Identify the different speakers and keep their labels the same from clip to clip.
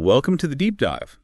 Speaker 1: welcome to the Deep Dive.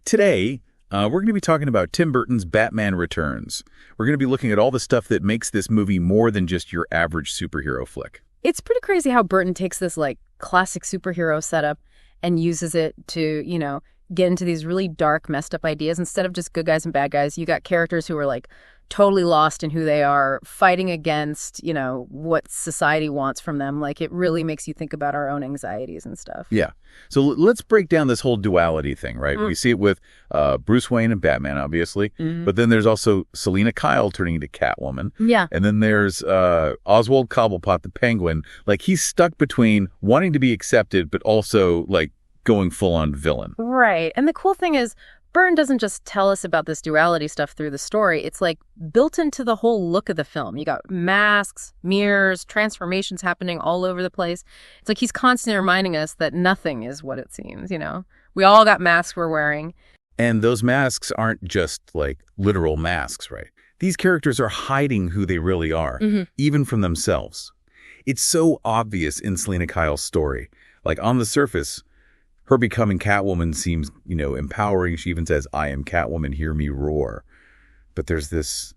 Speaker 1: Today, we're going to be talking about Tim Burton's Batman Returns. We're going to be looking at all the stuff that makes this movie more than just your average superhero flick.
Speaker 2: It's pretty crazy how Burton takes this, classic superhero setup and uses it to, get into these really dark, messed up ideas. Instead of just good guys and bad guys, you got characters who are, totally lost in who they are, fighting against, what society wants from them. It really makes you think about our own anxieties and stuff.
Speaker 1: Yeah. So let's break down this whole duality thing, right? We see it with Bruce Wayne and Batman, obviously. But then there's also Selina Kyle turning into Catwoman.
Speaker 2: Yeah.
Speaker 1: And then there's Oswald Cobblepot, the Penguin. He's stuck between wanting to be accepted, but also, going full-on villain.
Speaker 2: Right. And the cool thing is, Burton doesn't just tell us about this duality stuff through the story. It's built into the whole look of the film. You got masks, mirrors, transformations happening all over the place. It's he's constantly reminding us that nothing is what it seems, We all got masks we're wearing.
Speaker 1: And those masks aren't just literal masks, right? These characters are hiding who they really are, even from themselves. It's so obvious in Selina Kyle's story. On the surface, her becoming Catwoman seems, empowering. She even says, "I am Catwoman, hear me roar." But there's this,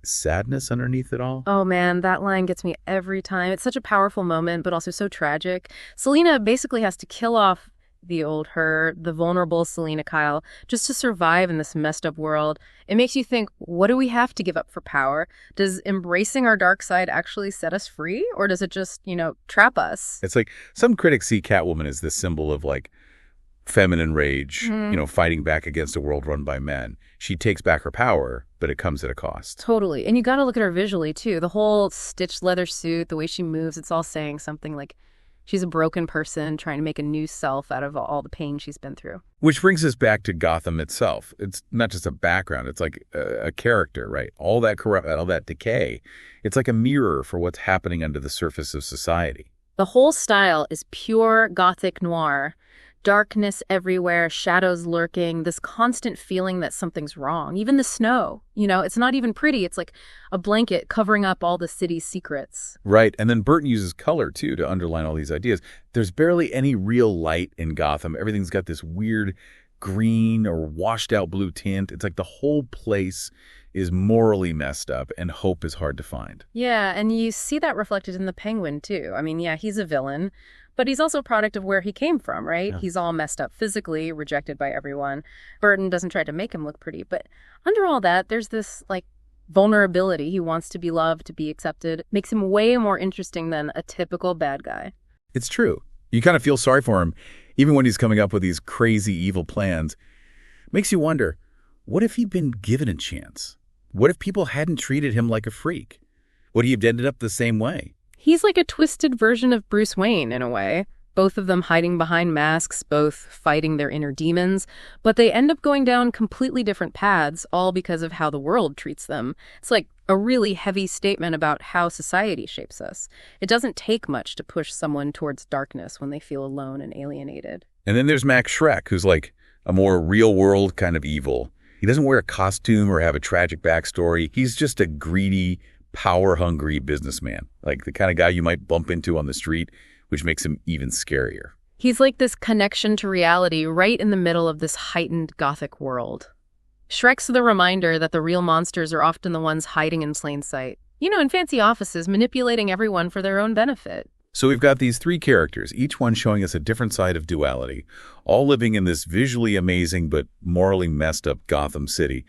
Speaker 1: sadness underneath it all.
Speaker 2: Oh, man, that line gets me every time. It's such a powerful moment, but also so tragic. Selina basically has to kill off the old her, the vulnerable Selina Kyle, just to survive in this messed up world. It makes you think, what do we have to give up for power? Does embracing our dark side actually set us free? Or does it just, trap us?
Speaker 1: It's some critics see Catwoman as this symbol of feminine rage, fighting back against a world run by men. She takes back her power, but it comes at a cost.
Speaker 2: Totally. And you got to look at her visually, too. The whole stitched leather suit, the way she moves, it's all saying something she's a broken person trying to make a new self out of all the pain she's been through.
Speaker 1: Which brings us back to Gotham itself. It's not just a background. It's a character, right? All that all that decay. It's like a mirror for what's happening under the surface of society.
Speaker 2: The whole style is pure Gothic noir. Darkness everywhere, shadows lurking, this constant feeling that something's wrong. Even the snow, it's not even pretty. It's like a blanket covering up all the city's secrets.
Speaker 1: Right. And then Burton uses color, too, to underline all these ideas. There's barely any real light in Gotham. Everything's got this weird green or washed out blue tint. It's the whole place is morally messed up and hope is hard to find.
Speaker 2: Yeah, and you see that reflected in the Penguin, too. I mean, yeah, he's a villain. But he's also a product of where he came from, right? Yeah. He's all messed up physically, rejected by everyone. Burton doesn't try to make him look pretty. But under all that, there's this, vulnerability. He wants to be loved, to be accepted. Makes him way more interesting than a typical bad guy.
Speaker 1: It's true. You kind of feel sorry for him, even when he's coming up with these crazy, evil plans. Makes you wonder, what if he'd been given a chance? What if people hadn't treated him like a freak? Would he have ended up the same way?
Speaker 2: He's like a twisted version of Bruce Wayne, in a way. Both of them hiding behind masks, both fighting their inner demons. But they end up going down completely different paths, all because of how the world treats them. It's a really heavy statement about how society shapes us. It doesn't take much to push someone towards darkness when they feel alone and alienated. And
Speaker 1: then there's Max Shreck, who's a more real-world kind of evil. He doesn't wear a costume or have a tragic backstory. He's just a greedy, power-hungry businessman, the kind of guy you might bump into on the street, which makes him even scarier.
Speaker 2: He's this connection to reality right in the middle of this heightened Gothic world. Shreck's the reminder that the real monsters are often the ones hiding in plain sight. In fancy offices, manipulating everyone for their own benefit.
Speaker 1: So we've got these three characters, each one showing us a different side of duality, all living in this visually amazing but morally messed up Gotham City.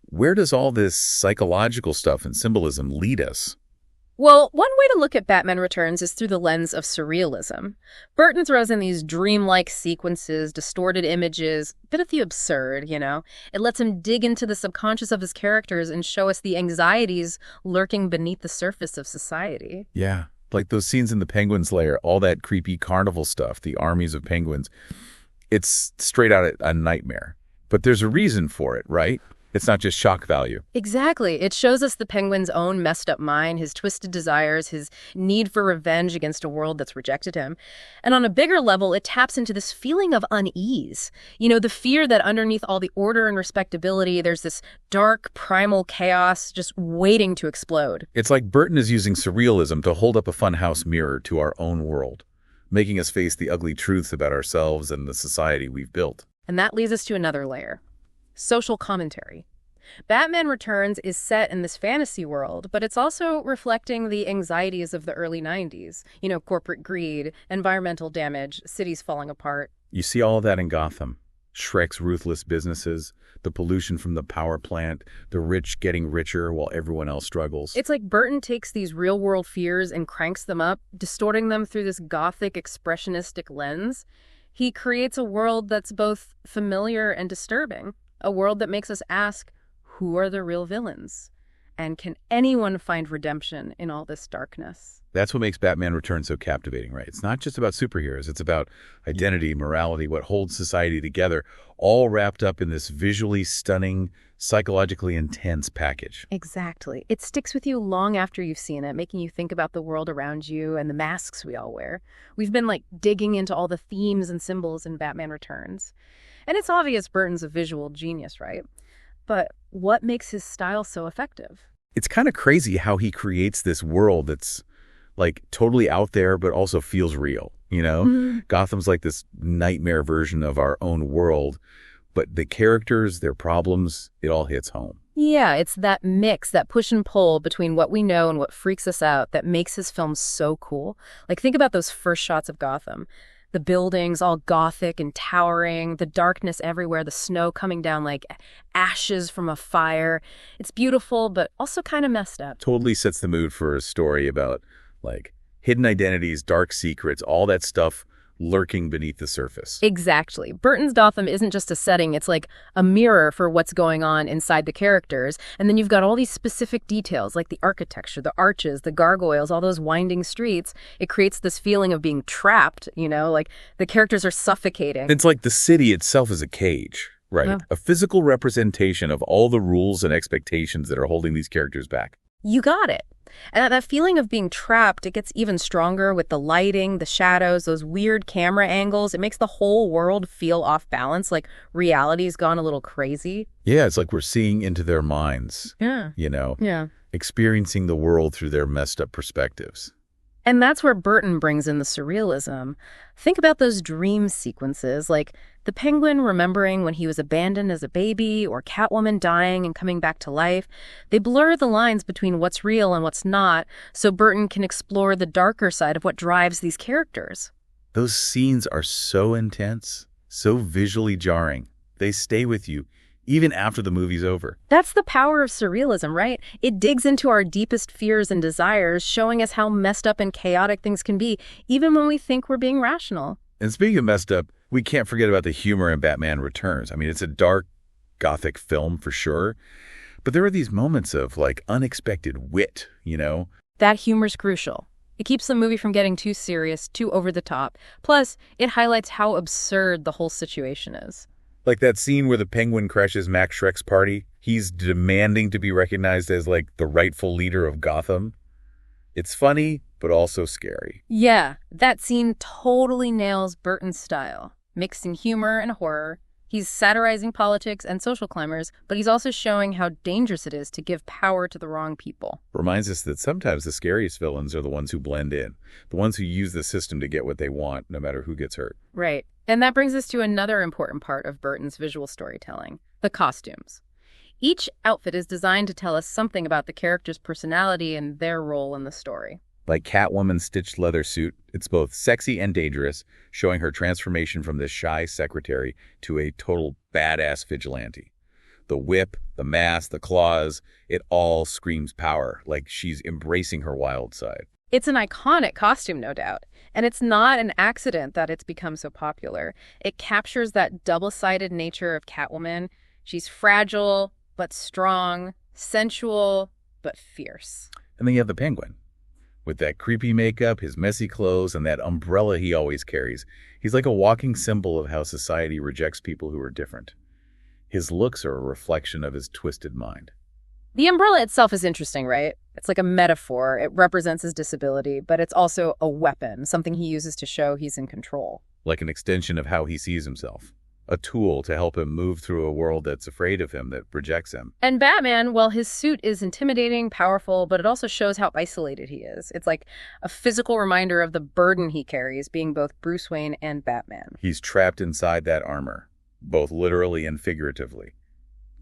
Speaker 1: Where does all this psychological stuff and symbolism lead us?
Speaker 2: Well, one way to look at Batman Returns is through the lens of surrealism. Burton throws in these dreamlike sequences, distorted images, a bit of the absurd, It lets him dig into the subconscious of his characters and show us the anxieties lurking beneath the surface of society.
Speaker 1: Yeah, those scenes in the Penguin's lair, all that creepy carnival stuff, the armies of penguins. It's straight out a nightmare. But there's a reason for it, right? It's not just shock value.
Speaker 2: Exactly. It shows us the Penguin's own messed up mind, his twisted desires, his need for revenge against a world that's rejected him. And on a bigger level, it taps into this feeling of unease. The fear that underneath all the order and respectability, there's this dark, primal chaos just waiting to explode.
Speaker 1: It's like Burton is using surrealism to hold up a funhouse mirror to our own world. making us face the ugly truths about ourselves and the society we've built.
Speaker 2: And that leads us to another layer. Social commentary. Batman Returns is set in this fantasy world, but it's also reflecting the anxieties of the early 90s. Corporate greed, environmental damage, cities falling apart.
Speaker 1: You see all of that in Gotham. Shreck's ruthless businesses, the pollution from the power plant, the rich getting richer while everyone else struggles.
Speaker 2: It's like Burton takes these real-world fears and cranks them up, distorting them through this Gothic expressionistic lens. He creates a world that's both familiar and disturbing, a world that makes us ask, who are the real villains? And can anyone find redemption in all this darkness?
Speaker 1: That's what makes Batman Returns so captivating, right? It's not just about superheroes. It's about identity, morality, what holds society together, all wrapped up in this visually stunning, psychologically intense package.
Speaker 2: Exactly. It sticks with you long after you've seen it, making you think about the world around you and the masks we all wear. We've been digging into all the themes and symbols in Batman Returns. And it's obvious Burton's a visual genius, right? But what makes his style so effective?
Speaker 1: It's kind of crazy how he creates this world that's totally out there, but also feels real,
Speaker 2: Mm-hmm.
Speaker 1: Gotham's like this nightmare version of our own world, but the characters, their problems, it all hits home.
Speaker 2: Yeah, it's that mix, that push and pull between what we know and what freaks us out that makes his films so cool. Think about those first shots of Gotham. The buildings all Gothic and towering, the darkness everywhere, the snow coming down like ashes from a fire. It's beautiful, but also kind of messed up.
Speaker 1: Totally sets the mood for a story about hidden identities, dark secrets, all that stuff lurking beneath the surface.
Speaker 2: Exactly. Burton's Gotham isn't just a setting, it's like a mirror for what's going on inside the characters. And then you've got all these specific details, like the architecture, the arches, the gargoyles, all those winding streets. It creates this feeling of being trapped, like the characters are suffocating.
Speaker 1: It's like the city itself is a cage, right?
Speaker 2: Oh.
Speaker 1: A physical representation of all the rules and expectations that are holding these characters back.
Speaker 2: You got it. And that feeling of being trapped, it gets even stronger with the lighting, the shadows, those weird camera angles. It makes the whole world feel off balance, like reality's gone a little crazy.
Speaker 1: Yeah, it's like we're seeing into their minds.
Speaker 2: Yeah. Yeah.
Speaker 1: Experiencing the world through their messed up perspectives.
Speaker 2: And that's where Burton brings in the surrealism. Think about those dream sequences, like the Penguin remembering when he was abandoned as a baby, or Catwoman dying and coming back to life. They blur the lines between what's real and what's not, so Burton can explore the darker side of what drives these characters.
Speaker 1: Those scenes are so intense, so visually jarring. They stay with you even after the movie's over.
Speaker 2: That's the power of surrealism, right? It digs into our deepest fears and desires, showing us how messed up and chaotic things can be, even when we think we're being rational.
Speaker 1: And speaking of messed up, we can't forget about the humor in Batman Returns. I mean, it's a dark, Gothic film for sure, but there are these moments of unexpected wit,
Speaker 2: That humor's crucial. It keeps the movie from getting too serious, too over the top. Plus, it highlights how absurd the whole situation is.
Speaker 1: Like that scene where the Penguin crashes Max Shreck's party. He's demanding to be recognized as the rightful leader of Gotham. It's funny, but also scary.
Speaker 2: Yeah, that scene totally nails Burton's style, mixing humor and horror. He's satirizing politics and social climbers, but he's also showing how dangerous it is to give power to the wrong people.
Speaker 1: Reminds us that sometimes the scariest villains are the ones who blend in, the ones who use the system to get what they want, no matter who gets hurt.
Speaker 2: Right. And that brings us to another important part of Burton's visual storytelling, the costumes. Each outfit is designed to tell us something about the character's personality and their role in the story.
Speaker 1: Like Catwoman's stitched leather suit, it's both sexy and dangerous, showing her transformation from this shy secretary to a total badass vigilante. The whip, the mask, the claws, it all screams power, like she's embracing her wild side.
Speaker 2: It's an iconic costume, no doubt. And it's not an accident that it's become so popular. It captures that double-sided nature of Catwoman. She's fragile, but strong, sensual, but fierce.
Speaker 1: And then you have the Penguin. With that creepy makeup, his messy clothes, and that umbrella he always carries, he's like a walking symbol of how society rejects people who are different. His looks are a reflection of his twisted mind.
Speaker 2: The umbrella itself is interesting, right? It's like a metaphor. It represents his disability, but it's also a weapon, something he uses to show he's in control.
Speaker 1: Like an extension of how he sees himself. a tool to help him move through a world that's afraid of him, that rejects him.
Speaker 2: And Batman, well, his suit is intimidating, powerful, but it also shows how isolated he is. It's like a physical reminder of the burden he carries, being both Bruce Wayne and Batman.
Speaker 1: He's trapped inside that armor, both literally and figuratively.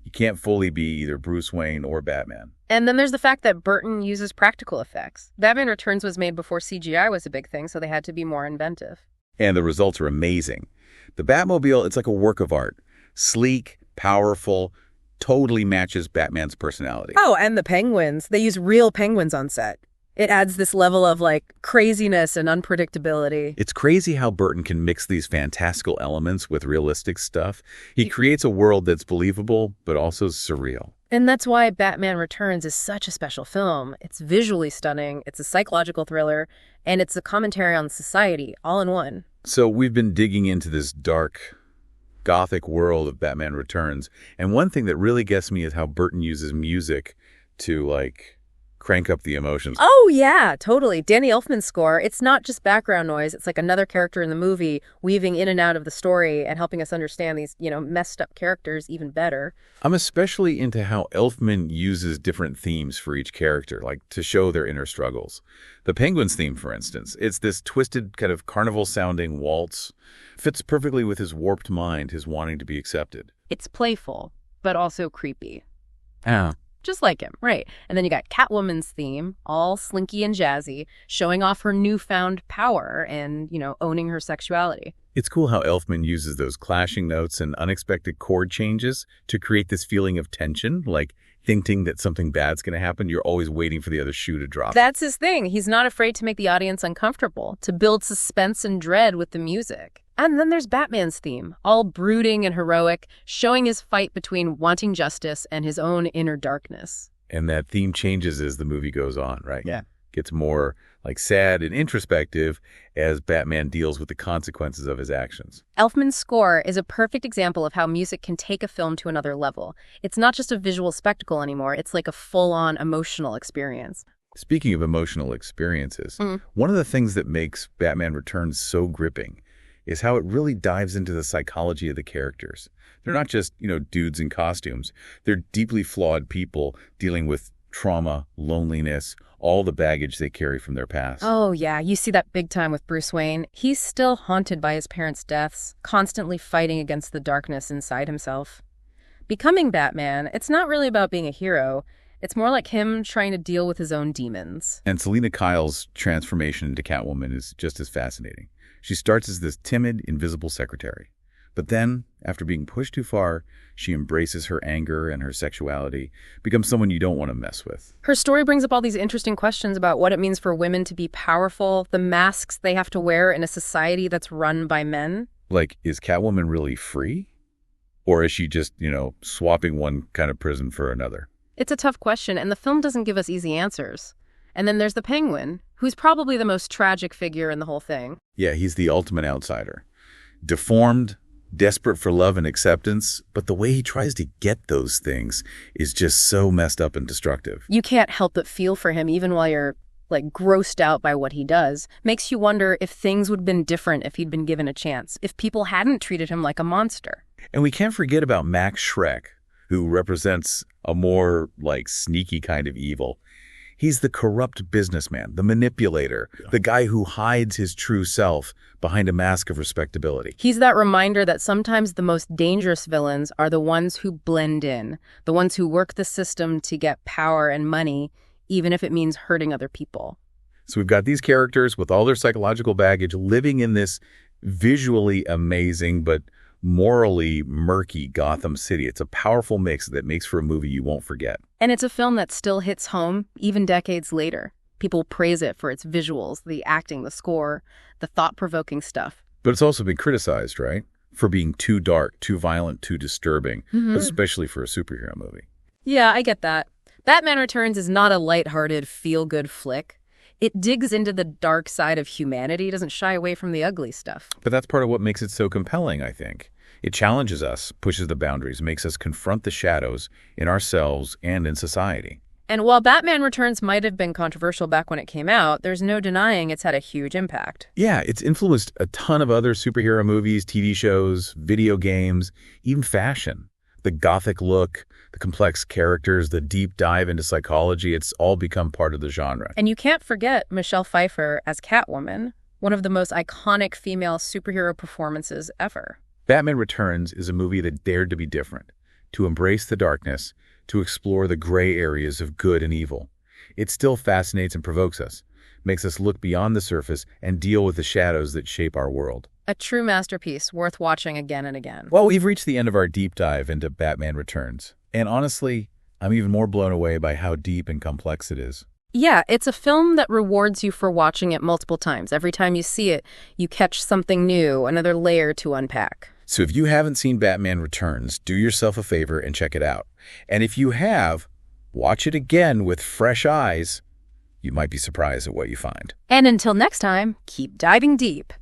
Speaker 1: He can't fully be either Bruce Wayne or Batman.
Speaker 2: And then there's the fact that Burton uses practical effects. Batman Returns was made before CGI was a big thing, so they had to be more inventive.
Speaker 1: And the results are amazing. The Batmobile, it's like a work of art. Sleek, powerful, totally matches Batman's personality.
Speaker 2: Oh, and the penguins. They use real penguins on set. It adds this level of, craziness and unpredictability.
Speaker 1: It's crazy how Burton can mix these fantastical elements with realistic stuff. He creates a world that's believable, but also surreal.
Speaker 2: And that's why Batman Returns is such a special film. It's visually stunning, it's a psychological thriller, and it's a commentary on society, all in one.
Speaker 1: So we've been digging into this dark, Gothic world of Batman Returns, and one thing that really gets me is how Burton uses music to, crank up the emotions.
Speaker 2: Oh, yeah, totally. Danny Elfman's score, it's not just background noise. It's like another character in the movie weaving in and out of the story and helping us understand these, messed up characters even better.
Speaker 1: I'm especially into how Elfman uses different themes for each character, to show their inner struggles. The Penguins theme, for instance, it's this twisted kind of carnival-sounding waltz. Fits perfectly with his warped mind, his wanting to be accepted.
Speaker 2: It's playful, but also creepy.
Speaker 1: Yeah.
Speaker 2: Just like him, right. And then you got Catwoman's theme, all slinky and jazzy, showing off her newfound power and, owning her sexuality.
Speaker 1: It's cool how Elfman uses those clashing notes and unexpected chord changes to create this feeling of tension, thinking that something bad's going to happen. You're always waiting for the other shoe to drop.
Speaker 2: That's his thing. He's not afraid to make the audience uncomfortable, to build suspense and dread with the music. And then there's Batman's theme, all brooding and heroic, showing his fight between wanting justice and his own inner darkness.
Speaker 1: And that theme changes as the movie goes on, right?
Speaker 2: Yeah.
Speaker 1: Gets more sad and introspective as Batman deals with the consequences of his actions.
Speaker 2: Elfman's score is a perfect example of how music can take a film to another level. It's not just a visual spectacle anymore. It's like a full-on emotional experience.
Speaker 1: Speaking of emotional experiences, one of the things that makes Batman Returns so gripping is how it really dives into the psychology of the characters. They're not just, dudes in costumes. They're deeply flawed people dealing with trauma, loneliness, all the baggage they carry from their past.
Speaker 2: Oh, yeah. You see that big time with Bruce Wayne. He's still haunted by his parents' deaths, constantly fighting against the darkness inside himself. Becoming Batman, it's not really about being a hero. It's more like him trying to deal with his own demons.
Speaker 1: And Selina Kyle's transformation into Catwoman is just as fascinating. She starts as this timid, invisible secretary. But then, after being pushed too far, she embraces her anger and her sexuality, becomes someone you don't want to mess with.
Speaker 2: Her story brings up all these interesting questions about what it means for women to be powerful, the masks they have to wear in a society that's run by men.
Speaker 1: Is Catwoman really free? Or is she just, swapping one kind of prison for another?
Speaker 2: It's a tough question, and the film doesn't give us easy answers. And then there's the Penguin, who's probably the most tragic figure in the whole thing.
Speaker 1: Yeah, he's the ultimate outsider. Deformed, desperate for love and acceptance, but the way he tries to get those things is just so messed up and destructive.
Speaker 2: You can't help but feel for him even while you're, grossed out by what he does. Makes you wonder if things would have been different if he'd been given a chance, if people hadn't treated him like a monster.
Speaker 1: And we can't forget about Max Shreck, who represents a more, sneaky kind of evil. He's the corrupt businessman, the manipulator, the guy who hides his true self behind a mask of respectability.
Speaker 2: He's that reminder that sometimes the most dangerous villains are the ones who blend in, the ones who work the system to get power and money, even if it means hurting other people.
Speaker 1: So we've got these characters with all their psychological baggage living in this visually amazing but morally murky Gotham City. It's a powerful mix that makes for a movie you won't forget.
Speaker 2: And it's a film that still hits home, even decades later. People praise it for its visuals, the acting, the score, the thought-provoking stuff.
Speaker 1: But it's also been criticized, right? For being too dark, too violent, too disturbing, especially for a superhero movie.
Speaker 2: Yeah, I get that. Batman Returns is not a lighthearted, feel-good flick. It digs into the dark side of humanity, doesn't shy away from the ugly stuff.
Speaker 1: But that's part of what makes it so compelling, I think. It challenges us, pushes the boundaries, makes us confront the shadows in ourselves and in society.
Speaker 2: And while Batman Returns might have been controversial back when it came out, there's no denying it's had a huge impact.
Speaker 1: Yeah, it's influenced a ton of other superhero movies, TV shows, video games, even fashion. The Gothic look, the complex characters, the deep dive into psychology, it's all become part of the genre.
Speaker 2: And you can't forget Michelle Pfeiffer as Catwoman, one of the most iconic female superhero performances ever.
Speaker 1: Batman Returns is a movie that dared to be different, to embrace the darkness, to explore the gray areas of good and evil. It still fascinates and provokes us, makes us look beyond the surface and deal with the shadows that shape our world.
Speaker 2: A true masterpiece worth watching again and again.
Speaker 1: Well, we've reached the end of our deep dive into Batman Returns. And honestly, I'm even more blown away by how deep and complex it is.
Speaker 2: Yeah, it's a film that rewards you for watching it multiple times. Every time you see it, you catch something new, another layer to unpack.
Speaker 1: So if you haven't seen Batman Returns, do yourself a favor and check it out. And if you have, watch it again with fresh eyes. You might be surprised at what you find.
Speaker 2: And until next time, keep diving deep.